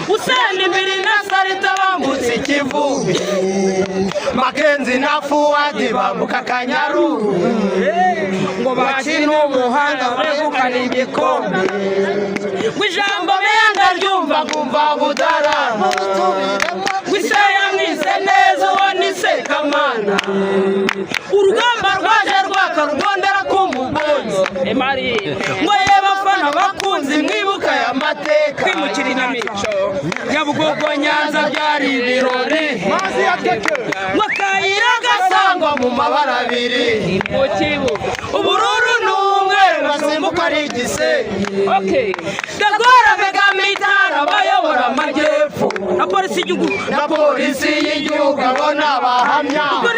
Useni mbili Sarita bambutse Kivu Makenzi na Fuadi bambuka Kanyaru ngo bakina umuhanda begukana igikombe Wijambo menga ryumva kumva budara Wisaya mwize neza wonise kamana Urugamba rwaje rwakarugondera kumubonzi Emari ngo yebafana bakunzi mwibuka ya mateka kwimukira inamico Nyabugogo Nyanza byari ibirori Mwakayira gasangwa mu mabara abiri ubururu n'umweru basumbuka ari igisenyi Dagora Megamitana bayobora amajyepfo na polisi y'igihugu abona bahamya